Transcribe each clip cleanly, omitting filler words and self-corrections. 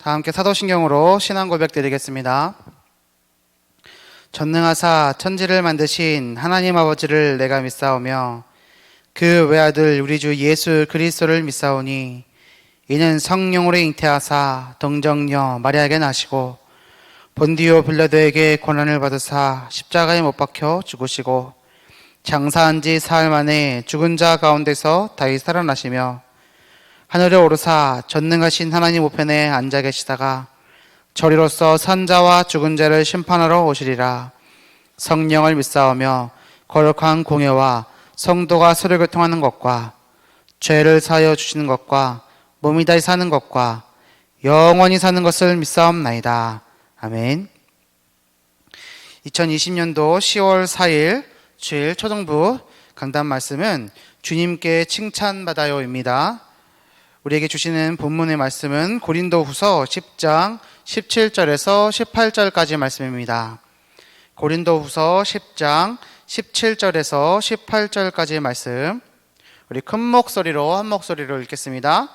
다 함께 사도신경으로 신앙 고백 드리겠습니다. 전능하사 천지를 만드신 하나님 아버지를 내가 믿사오며 그 외아들 우리 주 예수 그리스도를 믿사오니 이는 성령으로 잉태하사 동정녀 마리아에게 나시고 본디오 빌라도에게 고난을 받으사 십자가에 못 박혀 죽으시고 장사한 지 사흘 만에 죽은 자 가운데서 다시 살아나시며 하늘에 오르사 전능하신 하나님 우편에 앉아 계시다가 저리로서 산자와 죽은 자를 심판하러 오시리라. 성령을 믿사오며 거룩한 공예와 성도가 서로 교통하는 것과 죄를 사하여 주시는 것과 몸이 다시 사는 것과 영원히 사는 것을 믿사옵나이다. 아멘. 2020년도 10월 4일 주일 초등부 강단 말씀은 주님께 칭찬받아요입니다. 우리에게 주시는 본문의 말씀은 고린도후서 10장 17절에서 18절까지 말씀입니다. 고린도후서 10장 17절에서 18절까지의 말씀, 우리 큰 목소리로 한 목소리로 읽겠습니다.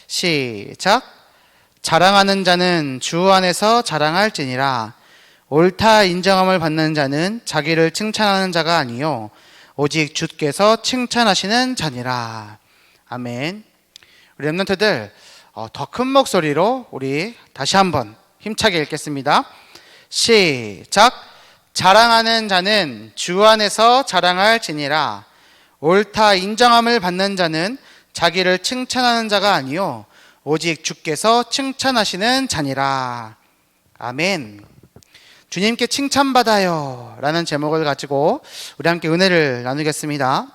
시작. 자랑하는 자는 주 안에서 자랑할지니라. 옳다 인정함을 받는 자는 자기를 칭찬하는 자가 아니요 오직 주께서 칭찬하시는 자니라. 아멘. 우리 랩런트들 더 큰 목소리로 우리 다시 한번 힘차게 읽겠습니다. 시작. 자랑하는 자는 주 안에서 자랑할지니라. 옳다 인정함을 받는 자는 자기를 칭찬하는 자가 아니요 오직 주께서 칭찬하시는 자니라. 아멘. 주님께 칭찬받아요 라는 제목을 가지고 우리 함께 은혜를 나누겠습니다.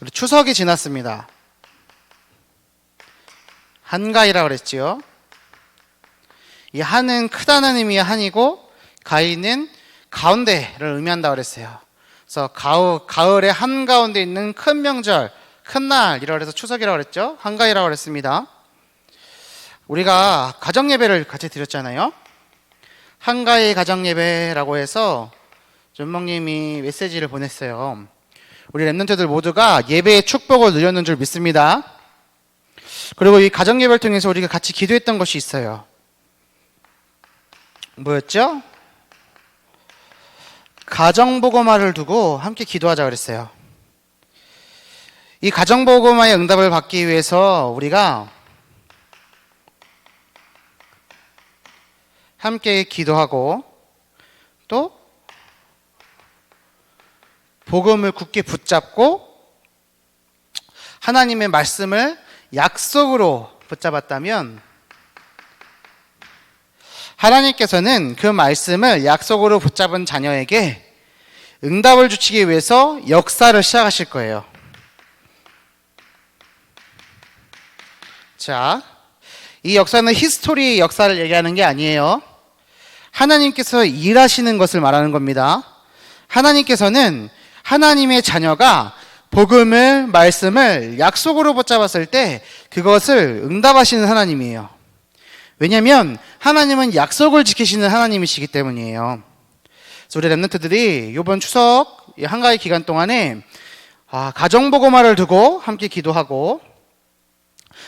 우리 추석이 지났습니다. 한가위라고 그랬지요. 이 한은 크다는 의미의 한이고 가위는 가운데를 의미한다고 그랬어요. 그래서 가을의 한가운데 있는 큰 명절, 큰 날이라고 해서 추석이라고 그랬죠. 한가위라고 그랬습니다. 우리가 가정예배를 같이 드렸잖아요. 한가위 가정예배라고 해서 전목님이 메시지를 보냈어요. 우리 랩런트들 모두가 예배의 축복을 누렸는 줄 믿습니다. 그리고 이 가정예배를 통해서 우리가 같이 기도했던 것이 있어요. 뭐였죠? 가정보고마를 두고 함께 기도하자 그랬어요. 이 가정보고마의 응답을 받기 위해서 우리가 함께 기도하고 또 복음을 굳게 붙잡고 하나님의 말씀을 약속으로 붙잡았다면 하나님께서는 그 말씀을 약속으로 붙잡은 자녀에게 응답을 주시기 위해서 역사를 시작하실 거예요. 자, 이 역사는 히스토리 역사를 얘기하는 게 아니에요. 하나님께서 일하시는 것을 말하는 겁니다. 하나님께서는 하나님의 자녀가 복음을, 말씀을 약속으로 붙잡았을 때 그것을 응답하시는 하나님이에요. 왜냐하면 하나님은 약속을 지키시는 하나님이시기 때문이에요. 그래서 우리 랩런트들이 이번 추석 한가위 기간 동안에 가정보고마를 두고 함께 기도하고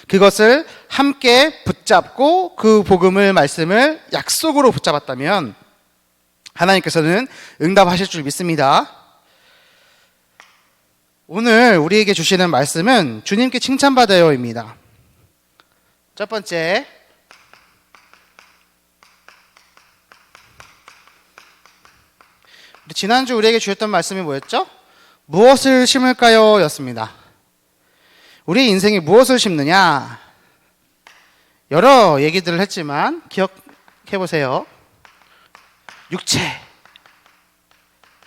그것을 함께 붙잡고 그 복음을, 말씀을 약속으로 붙잡았다면 하나님께서는 응답하실 줄 믿습니다. 오늘 우리에게 주시는 말씀은 주님께 칭찬받아요입니다. 첫 번째, 지난주 우리에게 주셨던 말씀이 뭐였죠? 무엇을 심을까요? 였습니다. 우리 인생에 무엇을 심느냐? 여러 얘기들을 했지만 기억해보세요. 육체,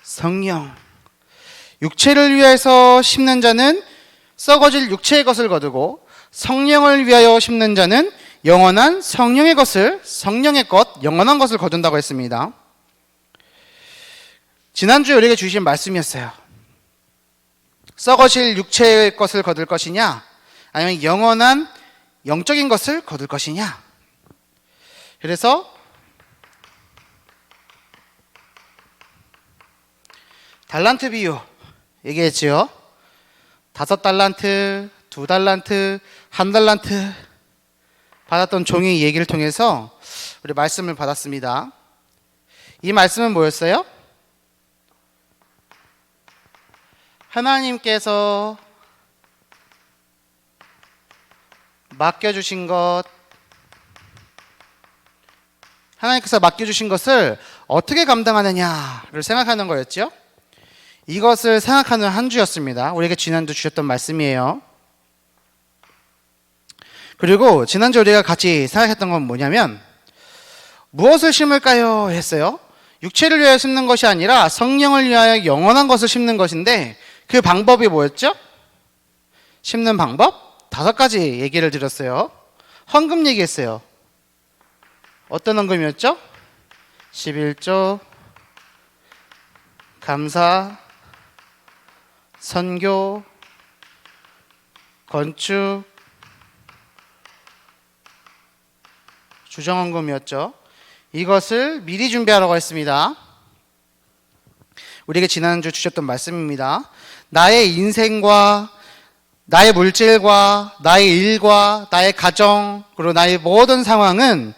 성령. 육체를 위해서 심는 자는 썩어질 육체의 것을 거두고 성령을 위하여 심는 자는 영원한 성령의 것을, 성령의 것, 영원한 것을 거둔다고 했습니다. 지난주에 우리에게 주신 말씀이었어요. 썩어질 육체의 것을 거둘 것이냐 아니면 영원한 영적인 것을 거둘 것이냐. 그래서 달란트 비유 얘기했지요. 5달란트, 2달란트, 1달란트 받았던 종의 얘기를 통해서 우리 말씀을 받았습니다. 이 말씀은 뭐였어요? 하나님께서 맡겨주신 것을 어떻게 감당하느냐를 생각하는 거였죠. 이것을 생각하는 한 주였습니다. 우리에게 지난주 주셨던 말씀이에요. 그리고 지난주 우리가 같이 생각했던 건 뭐냐면 무엇을 심을까요? 했어요. 육체를 위하여 심는 것이 아니라 성령을 위하여 영원한 것을 심는 것인데 그 방법이 뭐였죠? 심는 방법? 5가지 얘기를 드렸어요. 헌금 얘기했어요. 어떤 헌금이었죠? 11조, 감사, 선교, 건축, 주정헌금이었죠. 이것을 미리 준비하라고 했습니다. 우리에게 지난주 주셨던 말씀입니다. 나의 인생과 나의 물질과 나의 일과 나의 가정 그리고 나의 모든 상황은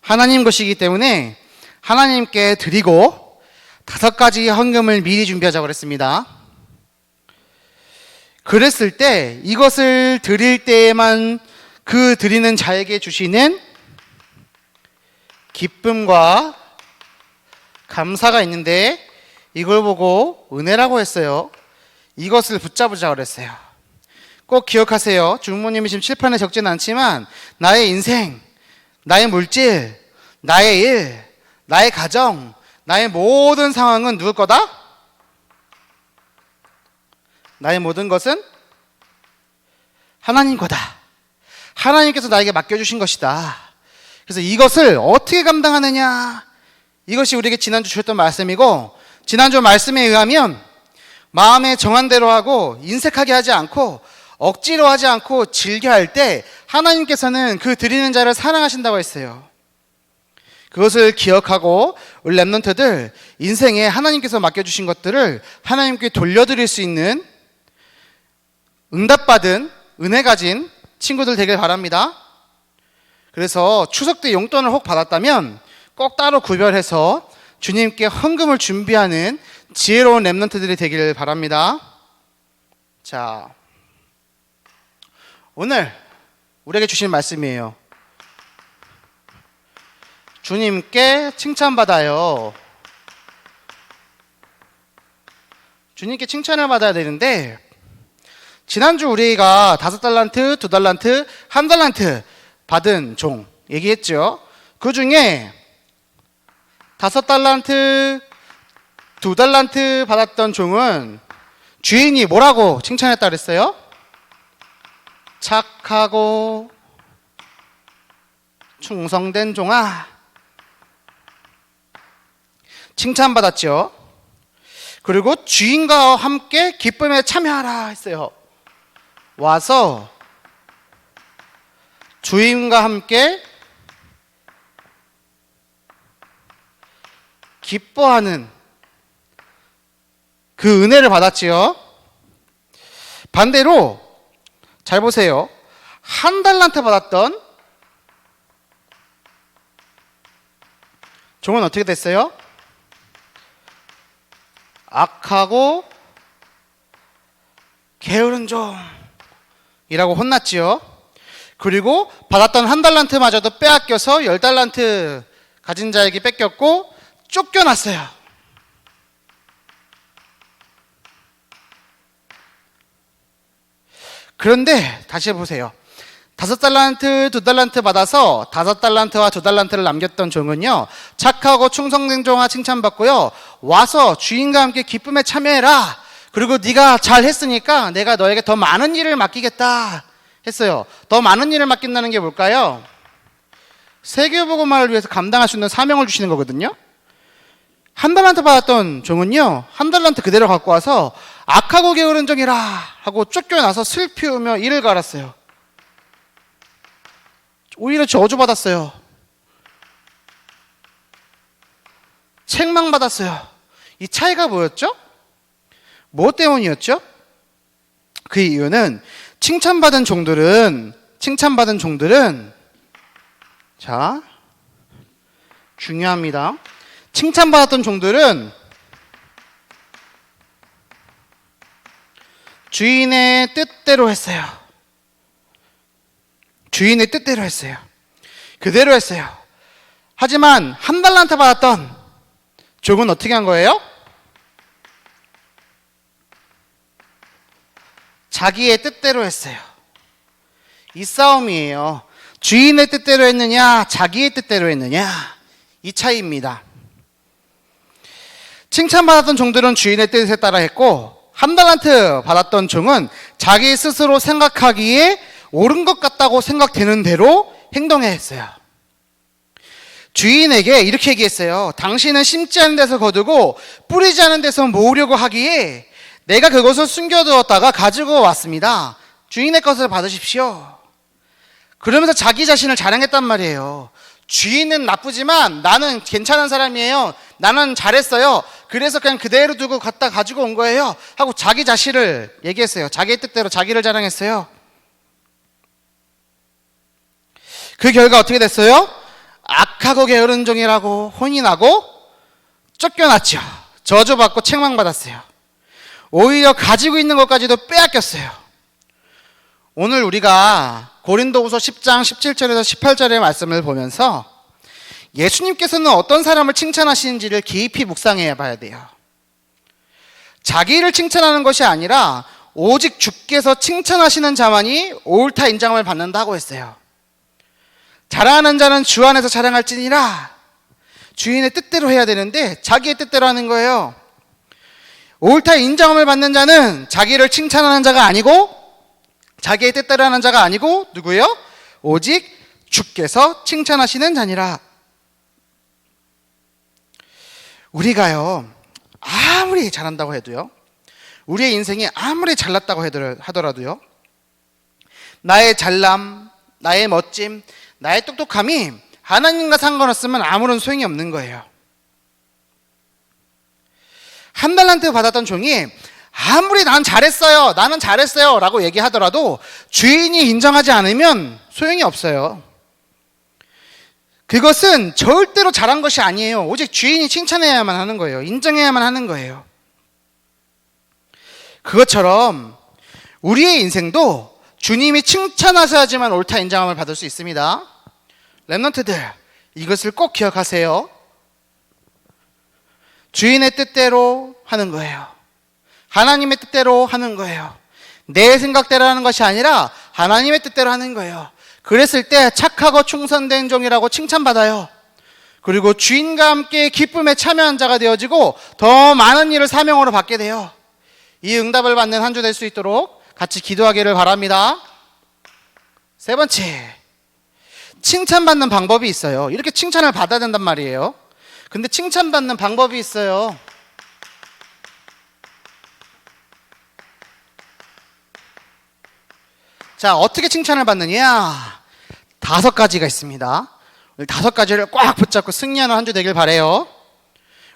하나님 것이기 때문에 하나님께 드리고 5가지 헌금을 미리 준비하자고 그랬습니다. 그랬을 때 이것을 드릴 때에만 그 드리는 자에게 주시는 기쁨과 감사가 있는데 이걸 보고 은혜라고 했어요. 이것을 붙잡으자고 그랬어요. 꼭 기억하세요. 주부모님이 지금 칠판에 적지는 않지만 나의 인생, 나의 물질, 나의 일, 나의 가정, 나의 모든 상황은 누구 거다? 나의 모든 것은 하나님 거다. 하나님께서 나에게 맡겨주신 것이다. 그래서 이것을 어떻게 감당하느냐? 이것이 우리에게 지난주 주셨던 말씀이고 지난주 말씀에 의하면 마음에 정한 대로 하고 인색하게 하지 않고 억지로 하지 않고 즐겨 할 때 하나님께서는 그 드리는 자를 사랑하신다고 했어요. 그것을 기억하고 우리 랩런트들 인생에 하나님께서 맡겨주신 것들을 하나님께 돌려드릴 수 있는 응답받은 은혜 가진 친구들 되길 바랍니다. 그래서 추석 때 용돈을 혹 받았다면 꼭 따로 구별해서 주님께 헌금을 준비하는 지혜로운 랩런트들이 되기를 바랍니다. 자, 오늘 우리에게 주신 말씀이에요. 주님께 칭찬받아요. 주님께 칭찬을 받아야 되는데 지난주 우리가 5달란트, 2달란트, 1달란트 받은 종 얘기했죠. 그 중에 5달란트, 2달란트 받았던 종은 주인이 뭐라고 칭찬했다 그랬어요? 착하고 충성된 종아. 칭찬받았죠. 그리고 주인과 함께 기쁨에 참여하라 했어요. 와서 주인과 함께 기뻐하는 그 은혜를 받았지요. 반대로 잘 보세요. 1달란트 받았던 종은 어떻게 됐어요? 악하고 게으른 종이라고 혼났지요. 그리고 받았던 1달란트마저도 빼앗겨서 10달란트 가진 자에게 뺏겼고 쫓겨났어요. 그런데 다시 보세요. 5달란트, 2달란트 받아서 5달란트와 2달란트를 남겼던 종은요, 착하고 충성된 종아 칭찬받고요, 와서 주인과 함께 기쁨에 참여해라. 그리고 네가 잘했으니까 내가 너에게 더 많은 일을 맡기겠다 했어요. 더 많은 일을 맡긴다는 게 뭘까요? 세계복음화를 위해서 감당할 수 있는 사명을 주시는 거거든요. 1달란트 받았던 종은요, 1달란트 그대로 갖고 와서 악하고 게으른 종이라 하고 쫓겨나서 슬피 울며 이를 갈았어요. 오히려 저주받았어요. 책망받았어요. 이 차이가 뭐였죠? 뭐 때문이었죠? 그 이유는 칭찬받은 종들은 자, 중요합니다. 칭찬받았던 종들은 주인의 뜻대로 했어요. 주인의 뜻대로 했어요. 그대로 했어요. 하지만 한 달란트 받았던 종은 어떻게 한 거예요? 자기의 뜻대로 했어요. 이 싸움이에요. 주인의 뜻대로 했느냐, 자기의 뜻대로 했느냐, 이 차이입니다. 칭찬받았던 종들은 주인의 뜻에 따라 했고, 한 달란트 받았던 종은 자기 스스로 생각하기에 옳은 것 같다고 생각되는 대로 행동했어요. 주인에게 이렇게 얘기했어요. 당신은 심지 않은 데서 거두고 뿌리지 않은 데서 모으려고 하기에 내가 그것을 숨겨두었다가 가지고 왔습니다. 주인의 것을 받으십시오. 그러면서 자기 자신을 자랑했단 말이에요. 주인은 나쁘지만 나는 괜찮은 사람이에요. 나는 잘했어요. 그래서 그냥 그대로 두고 갖다 가지고 온 거예요. 하고 자기 자신을 얘기했어요. 자기의 뜻대로 자기를 자랑했어요. 그 결과 어떻게 됐어요? 악하고 게으른 종이라고 혼이 나고 쫓겨났죠. 저주받고 책망받았어요. 오히려 가지고 있는 것까지도 빼앗겼어요. 오늘 우리가 고린도후서 10장 17절에서 18절의 말씀을 보면서 예수님께서는 어떤 사람을 칭찬하시는지를 깊이 묵상해 봐야 돼요. 자기를 칭찬하는 것이 아니라 오직 주께서 칭찬하시는 자만이 옳다 인정을 받는다고 했어요. 자랑하는 자는 주 안에서 자랑할지니라. 주인의 뜻대로 해야 되는데 자기의 뜻대로 하는 거예요. 옳다 인정을 받는 자는 자기를 칭찬하는 자가 아니고 자기의 뜻대로 하는 자가 아니고 누구요? 오직 주께서 칭찬하시는 자니라. 우리가요, 아무리 잘한다고 해도요, 우리의 인생이 아무리 잘났다고 하더라도요, 나의 잘남, 나의 멋짐, 나의 똑똑함이 하나님과 상관없으면 아무런 소용이 없는 거예요. 한 달란트 받았던 종이 아무리 나는 잘했어요 라고 얘기하더라도 주인이 인정하지 않으면 소용이 없어요. 그것은 절대로 잘한 것이 아니에요. 오직 주인이 칭찬해야만 하는 거예요. 인정해야만 하는 거예요. 그것처럼 우리의 인생도 주님이 칭찬하셔야지만 옳다 인정함을 받을 수 있습니다. 렘넌트들, 이것을 꼭 기억하세요. 주인의 뜻대로 하는 거예요. 하나님의 뜻대로 하는 거예요. 내 생각대로 하는 것이 아니라 하나님의 뜻대로 하는 거예요. 그랬을 때 착하고 충성된 종이라고 칭찬받아요. 그리고 주인과 함께 기쁨에 참여한 자가 되어지고 더 많은 일을 사명으로 받게 돼요. 이 응답을 받는 한 주 될 수 있도록 같이 기도하기를 바랍니다. 세 번째, 칭찬받는 방법이 있어요. 이렇게 칭찬을 받아야 된단 말이에요. 근데 칭찬받는 방법이 있어요. 자, 어떻게 칭찬을 받느냐? 5가지가 있습니다. 우리 5가지를 꽉 붙잡고 승리하는 한 주 되길 바라요.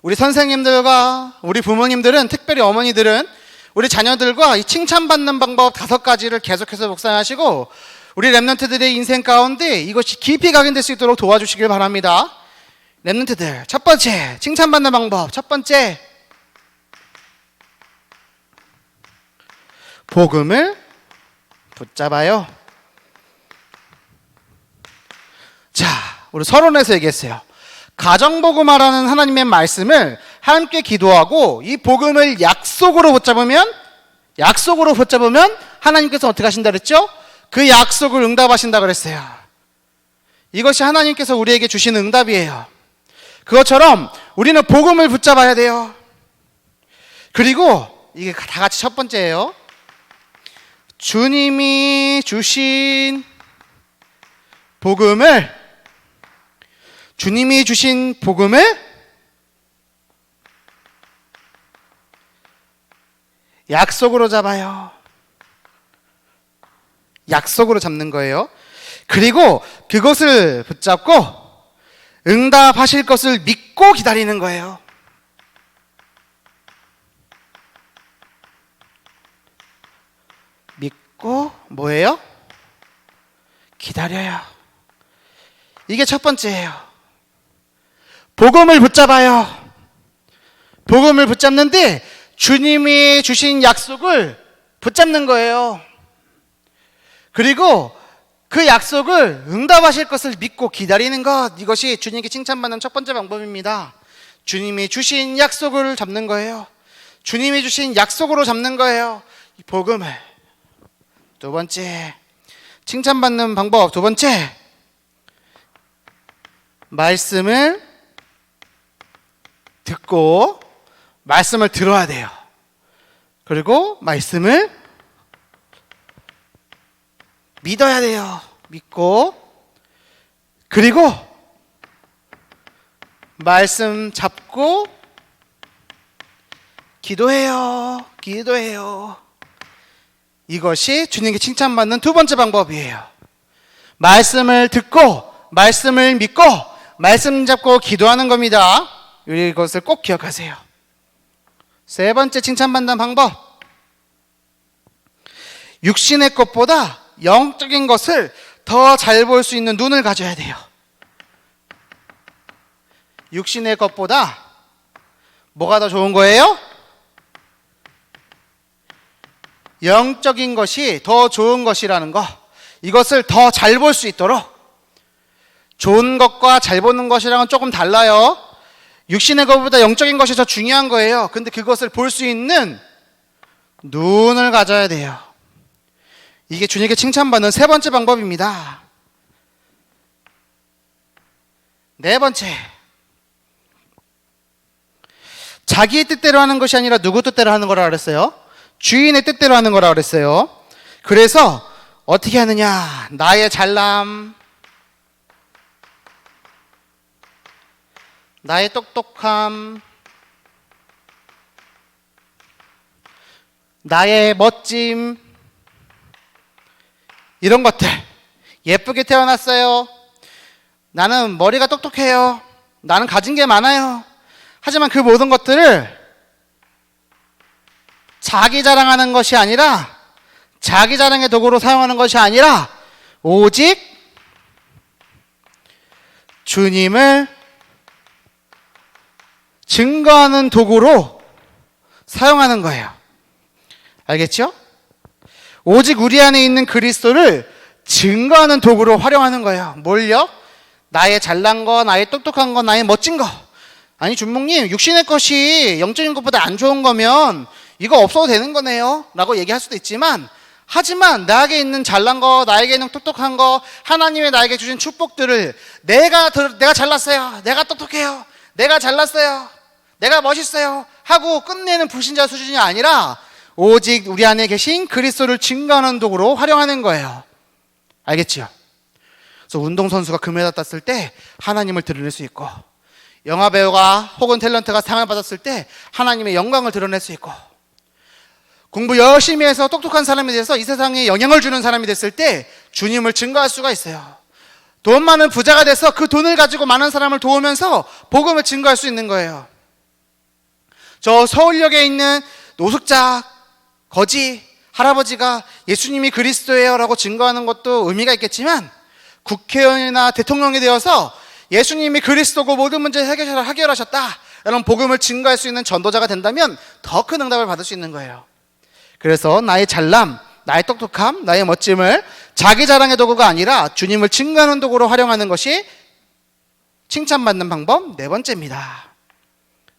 우리 선생님들과 우리 부모님들은, 특별히 어머니들은 우리 자녀들과 이 칭찬받는 방법 5가지를 계속해서 묵상하시고 우리 렘넌트들의 인생 가운데 이것이 깊이 각인될 수 있도록 도와주시길 바랍니다. 렘넌트들, 첫 번째, 칭찬받는 방법. 첫 번째, 복음을 붙잡아요. 자, 우리 서론에서 얘기했어요. 가정복음화라는 하나님의 말씀을 함께 기도하고 이 복음을 약속으로 붙잡으면 하나님께서 어떻게 하신다 그랬죠? 그 약속을 응답하신다 그랬어요. 이것이 하나님께서 우리에게 주시는 응답이에요. 그것처럼 우리는 복음을 붙잡아야 돼요. 그리고 이게 다 같이 첫 번째예요. 주님이 주신 복음을 약속으로 잡아요. 약속으로 잡는 거예요. 그리고 그것을 붙잡고 응답하실 것을 믿고 기다리는 거예요. 듣고 뭐예요? 기다려요. 이게 첫 번째예요. 복음을 붙잡아요. 복음을 붙잡는데 주님이 주신 약속을 붙잡는 거예요. 그리고 그 약속을 응답하실 것을 믿고 기다리는 것, 이것이 주님께 칭찬받는 첫 번째 방법입니다. 주님이 주신 약속을 잡는 거예요. 주님이 주신 약속으로 잡는 거예요. 이 복음을. 두 번째, 칭찬받는 방법 두 번째, 말씀을 듣고 말씀을 들어야 돼요. 그리고 말씀을 믿어야 돼요. 믿고, 그리고 말씀 잡고 기도해요. 기도해요. 이것이 주님께 칭찬받는 두 번째 방법이에요. 말씀을 듣고 말씀을 믿고 말씀 잡고 기도하는 겁니다. 이것을 꼭 기억하세요. 세 번째 칭찬받는 방법, 육신의 것보다 영적인 것을 더 잘 볼 수 있는 눈을 가져야 돼요. 육신의 것보다 뭐가 더 좋은 거예요? 영적인 것이 더 좋은 것이라는 거, 이것을 더 잘 볼 수 있도록. 좋은 것과 잘 보는 것이랑은 조금 달라요. 육신의 것보다 영적인 것이 더 중요한 거예요. 근데 그것을 볼 수 있는 눈을 가져야 돼요. 이게 주님께 칭찬받는 세 번째 방법입니다. 네 번째, 자기의 뜻대로 하는 것이 아니라 누구 뜻대로 하는 거라 그랬어요? 주인의 뜻대로 하는 거라 그랬어요. 그래서 어떻게 하느냐? 나의 잘남, 나의 똑똑함, 나의 멋짐, 이런 것들. 예쁘게 태어났어요. 나는 머리가 똑똑해요. 나는 가진 게 많아요. 하지만 그 모든 것들을 자기 자랑하는 것이 아니라, 자기 자랑의 도구로 사용하는 것이 아니라 오직 주님을 증거하는 도구로 사용하는 거예요. 알겠죠? 오직 우리 안에 있는 그리스도를 증거하는 도구로 활용하는 거예요. 뭘요? 나의 잘난 거, 나의 똑똑한 거, 나의 멋진 거. 아니 준목님, 육신의 것이 영적인 것보다 안 좋은 거면 이거 없어도 되는 거네요 라고 얘기할 수도 있지만, 하지만 나에게 있는 잘난 거, 나에게 있는 똑똑한 거, 하나님이 나에게 주신 축복들을 내가 잘났어요, 내가 똑똑해요, 내가 잘났어요, 내가 멋있어요 하고 끝내는 불신자 수준이 아니라 오직 우리 안에 계신 그리스도를 증거하는 도구로 활용하는 거예요. 알겠지요? 그래서 운동선수가 금메달 땄을 때 하나님을 드러낼 수 있고, 영화배우가 혹은 탤런트가 상을 받았을 때 하나님의 영광을 드러낼 수 있고, 공부 열심히 해서 똑똑한 사람이 돼서 이 세상에 영향을 주는 사람이 됐을 때 주님을 증거할 수가 있어요. 돈 많은 부자가 돼서 그 돈을 가지고 많은 사람을 도우면서 복음을 증거할 수 있는 거예요. 저 서울역에 있는 노숙자 거지 할아버지가 예수님이 그리스도예요 라고 증거하는 것도 의미가 있겠지만, 국회의원이나 대통령이 되어서 예수님이 그리스도고 모든 문제를 해결하셨다 라는 복음을 증거할 수 있는 전도자가 된다면 더 큰 응답을 받을 수 있는 거예요. 그래서 나의 잘남, 나의 똑똑함, 나의 멋짐을 자기 자랑의 도구가 아니라 주님을 증거하는 도구로 활용하는 것이 칭찬받는 방법 네 번째입니다.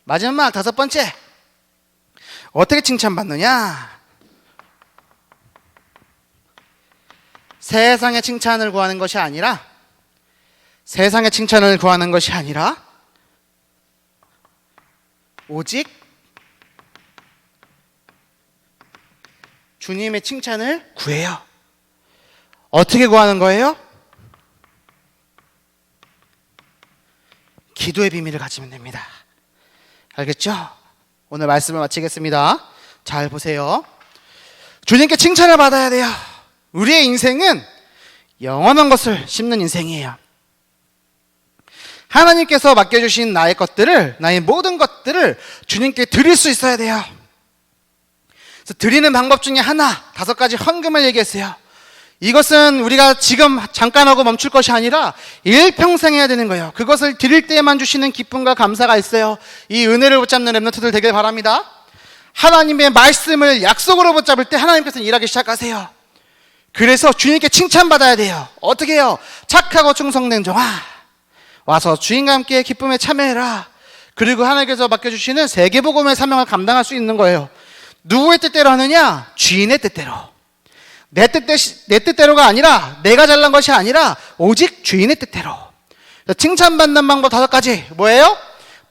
마지막 다섯 번째, 어떻게 칭찬받느냐? 세상의 칭찬을 구하는 것이 아니라, 세상의 칭찬을 구하는 것이 아니라 오직 주님의 칭찬을 구해요. 어떻게 구하는 거예요? 기도의 비밀을 가지면 됩니다. 알겠죠? 오늘 말씀을 마치겠습니다. 잘 보세요. 주님께 칭찬을 받아야 돼요. 우리의 인생은 영원한 것을 심는 인생이에요. 하나님께서 맡겨주신 나의 것들을, 나의 모든 것들을 주님께 드릴 수 있어야 돼요. 그래서 드리는 방법 중에 하나, 5가지 헌금을 얘기했어요. 이것은 우리가 지금 잠깐 하고 멈출 것이 아니라 일평생 해야 되는 거예요. 그것을 드릴 때에만 주시는 기쁨과 감사가 있어요. 이 은혜를 붙잡는 렘넌트들 되길 바랍니다. 하나님의 말씀을 약속으로 붙잡을 때 하나님께서는 일하기 시작하세요. 그래서 주님께 칭찬받아야 돼요. 어떻게 해요? 착하고 충성된 종아, 와서 주인과 함께 기쁨에 참여해라. 그리고 하나님께서 맡겨주시는 세계복음의 사명을 감당할 수 있는 거예요. 누구의 뜻대로 하느냐? 주인의 뜻대로. 내 뜻대로가 아니라, 내가 잘난 것이 아니라 오직 주인의 뜻대로. 칭찬받는 방법 5가지 뭐예요?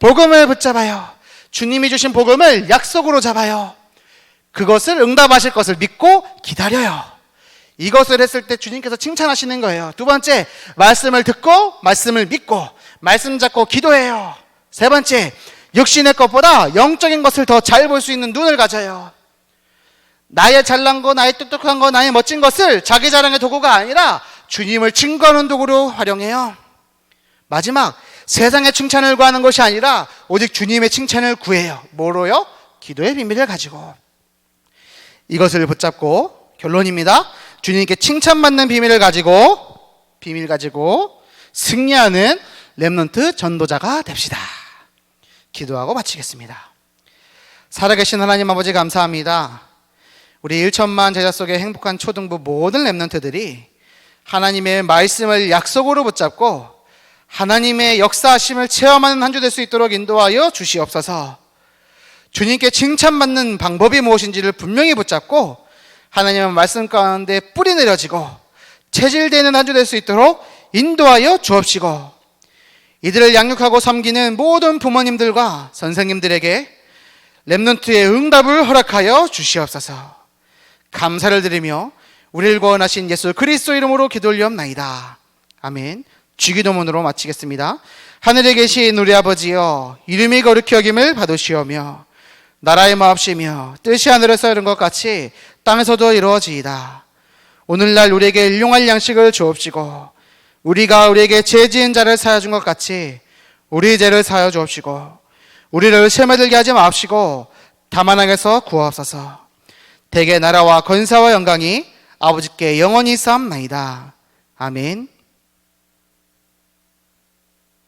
복음을 붙잡아요. 주님이 주신 복음을 약속으로 잡아요. 그것을 응답하실 것을 믿고 기다려요. 이것을 했을 때 주님께서 칭찬하시는 거예요. 2번째, 말씀을 듣고 말씀을 믿고 말씀 잡고 기도해요. 3번째, 육신의 것보다 영적인 것을 더 잘 볼 수 있는 눈을 가져요. 나의 잘난 거, 나의 똑똑한 거, 나의 멋진 것을 자기 자랑의 도구가 아니라 주님을 증거하는 도구로 활용해요. 마지막, 세상의 칭찬을 구하는 것이 아니라 오직 주님의 칭찬을 구해요. 뭐로요? 기도의 비밀을 가지고. 이것을 붙잡고, 결론입니다. 주님께 칭찬받는 비밀 가지고 승리하는 렘넌트 전도자가 됩시다. 기도하고 마치겠습니다. 살아계신 하나님 아버지 감사합니다. 우리 1천만 제자 속의 행복한 초등부 모든 렘넌트들이 하나님의 말씀을 약속으로 붙잡고 하나님의 역사하심을 체험하는 한 주 될 수 있도록 인도하여 주시옵소서. 주님께 칭찬받는 방법이 무엇인지를 분명히 붙잡고 하나님의 말씀 가운데 뿌리 내려지고 체질되는 한 주 될 수 있도록 인도하여 주옵시고, 이들을 양육하고 섬기는 모든 부모님들과 선생님들에게 렘넌트의 응답을 허락하여 주시옵소서. 감사를 드리며 우리를 구원하신 예수 그리스도 이름으로 기도 올리옵나이다. 아멘. 주기도문으로 마치겠습니다. 하늘에 계신 우리 아버지여, 이름이 거룩히 여김을 받으시오며 나라의 마옵시며 뜻이 하늘에서 이룬 것 같이 땅에서도 이루어지이다. 오늘날 우리에게 일용할 양식을 주옵시고 우리가 우리에게 죄 지은 자를 사하여 준 것 같이 우리 죄를 사하여 주옵시고 우리를 시험에 들게 하지 마옵시고 다만 악에서 구하옵소서. 대개 나라와 권세와 영광이 아버지께 영원히 있사옵나이다. 아멘.